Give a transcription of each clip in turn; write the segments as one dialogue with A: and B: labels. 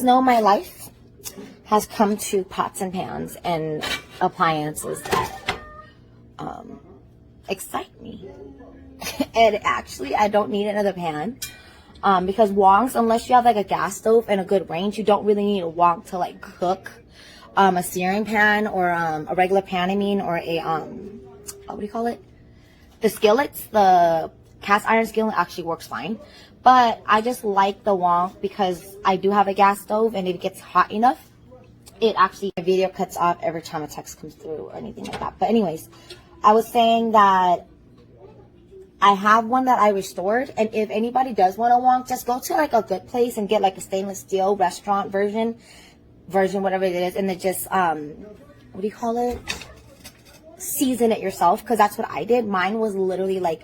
A: know my life has come to pots and pans and appliances that excite me. And actually, I don't need another pan. Because wongs, unless you have like a gas stove and a good range, you don't really need a wok to like cook. A searing pan or a regular pan, or a what do you call it? The skillets, the cast iron skillet actually works fine. But I just like the wok because I do have a gas stove, and if it gets hot enough, it actually, the video cuts off every time a text comes through or anything like that. But anyways, I was saying that I have one that I restored, and if anybody does want a wok, just go to like a good place and get like a stainless steel restaurant version, whatever it is, and then just what do you call it? Season it yourself, because that's what I did. Mine was literally like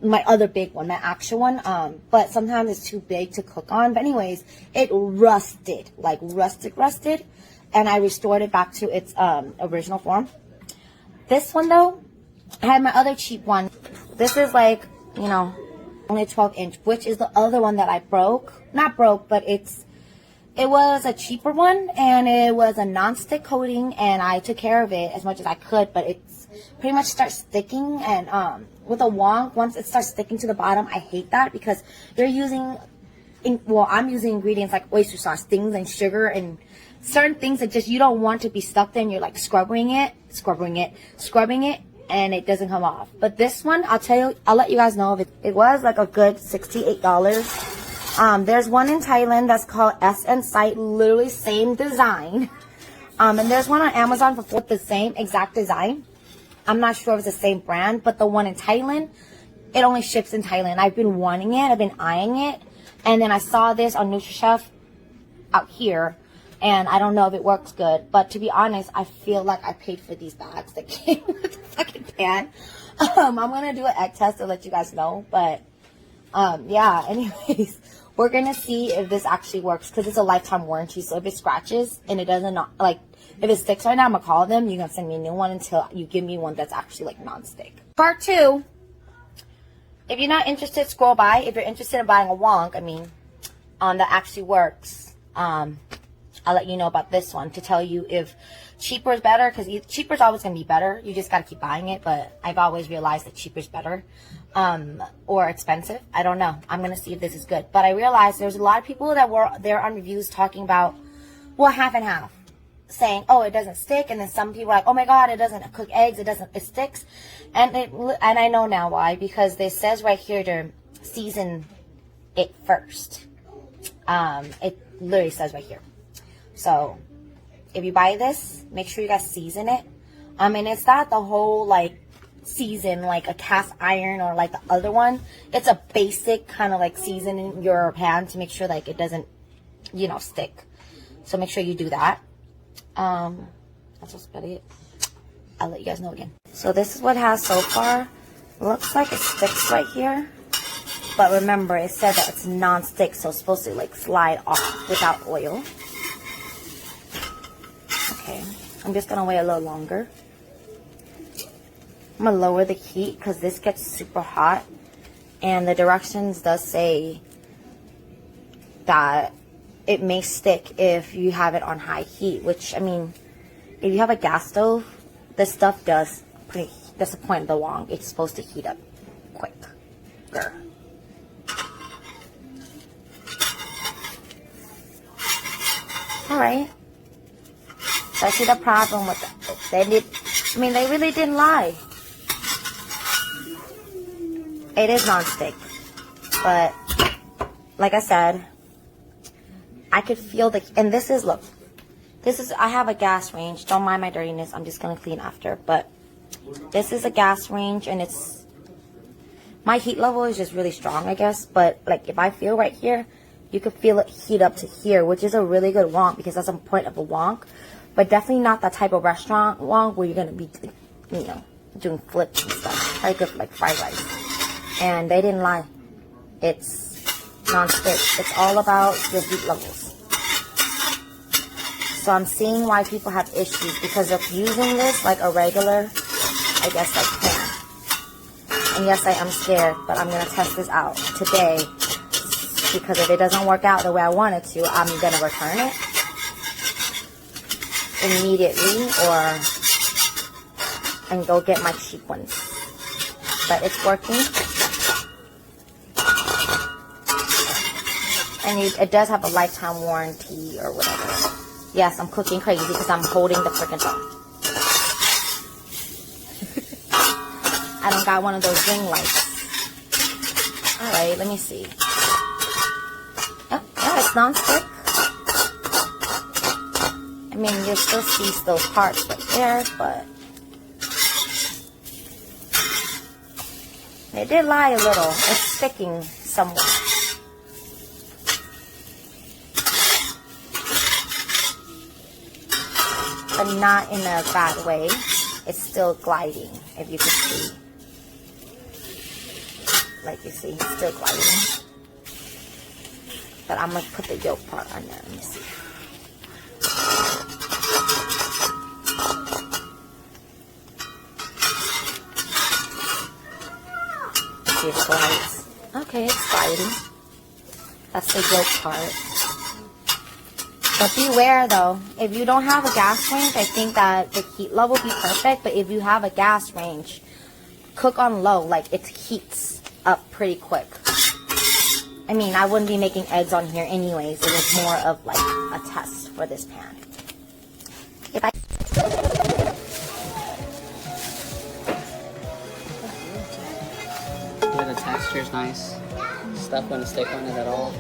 A: my other big one, my actual one, but sometimes it's too big to cook on. But anyways, it rusted, like rusted, and I restored it back to its original form. This one though, I had my other cheap one. This is like, you know, only a 12-inch, which is the other one that I broke. Not broke, but it was a cheaper one, and it was a non-stick coating, and I took care of it as much as I could, but it's pretty much starts sticking. And with a wok, once it starts sticking to the bottom, I hate that, because you're using, I'm using ingredients like oyster sauce, things, and sugar, and certain things that just you don't want to be stuck there, and you're like scrubbing it, and it doesn't come off. But this one, I'll let you guys know if it was like a good $68. There's one in Thailand that's called SN Site, literally same design. And there's one on Amazon for the same exact design. I'm not sure if it's the same brand, but the one in Thailand, it only ships in Thailand. I've been wanting it, I've been eyeing it, and then I saw this on NutriChef out here, and I don't know if it works good, but to be honest, I feel like I paid for these bags that came with the fucking pan. I'm gonna do an egg test to let you guys know, but yeah, anyways, we're gonna see if this actually works, because it's a lifetime warranty. So if it scratches and it doesn't, like, if it sticks right now, I'm gonna call them. You're gonna send me a new one until you give me one that's actually like non-stick. Part 2. If you're not interested, scroll by. If you're interested in buying a wok, that actually works, I'll let you know about this one to tell you if cheaper is better, because cheaper is always going to be better. You just got to keep buying it, but I've always realized that cheaper is better, or expensive. I don't know. I'm going to see if this is good. But I realized there's a lot of people that were there on reviews talking about, well, half and half, saying, oh, it doesn't stick. And then some people are like, oh my God, it doesn't cook eggs. It sticks. And I know now why, because it says right here to season it first. It literally says right here. So if you buy this, make sure you guys season it. And it's not the whole like season like a cast iron or like the other one. It's a basic kind of like seasoning your pan to make sure like it doesn't, you know, stick. So make sure you do that. That's about it. I'll let you guys know again. So this is what it has so far. Looks like it sticks right here. But remember, it said that it's non-stick, so it's supposed to like slide off without oil. Okay, I'm just gonna wait a little longer. I'm gonna lower the heat because this gets super hot, and the directions does say that it may stick if you have it on high heat, which, I mean, if you have a gas stove, this stuff does that's the point of the wok. It's supposed to heat up quicker. All right. So I see the problem with it. They really didn't lie. It is non-stick. But, like I said, I could feel and this is, look. I have a gas range. Don't mind my dirtiness. I'm just going to clean after. But this is a gas range, and my heat level is just really strong, I guess. But, like, if I feel right here, you could feel it heat up to here, which is a really good wok, because that's the point of a wok. But definitely not that type of restaurant wok where you're going to be, you know, doing flips and stuff. Very good for like fried rice. And they didn't lie. It's non-stick. It's all about your heat levels. So I'm seeing why people have issues, because of using this like a regular, I guess, like pan. And yes, I am scared, but I'm going to test this out today. because if it doesn't work out the way I want it to, I'm gonna return it immediately and go get my cheap ones. But it's working. And it does have a lifetime warranty or whatever. Yes, I'm cooking crazy because I'm holding the freaking thing. I don't got one of those ring lights. Alright, let me see. Oh, yeah, it's non-stick. I mean, you'll still see those parts right there, but it did lie a little. It's sticking somewhere. But not in a bad way. It's still gliding, if you can see. Like you see, it's still gliding. But I'm gonna put the yolk part on there. Let me see. See if it glides. Okay, it's gliding. That's the yolk part. But beware though, if you don't have a gas range, I think that the heat level will be perfect. But if you have a gas range, cook on low, like it heats up pretty quick. I mean, I wouldn't be making eggs on here anyways. It was more of like a test for this pan. Yeah,
B: the texture's nice. Stuff wouldn't stick on it at all.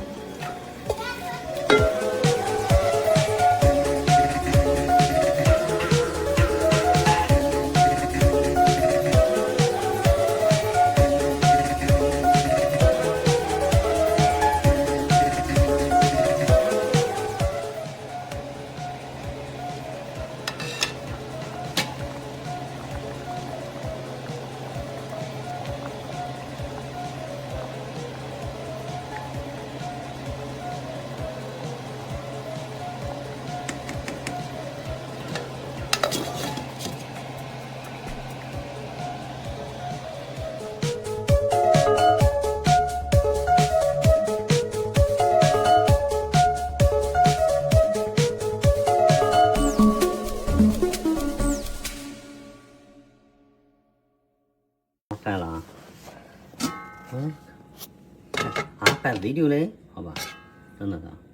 C: Phải là à, 8 video đấy, 好吧，真的的。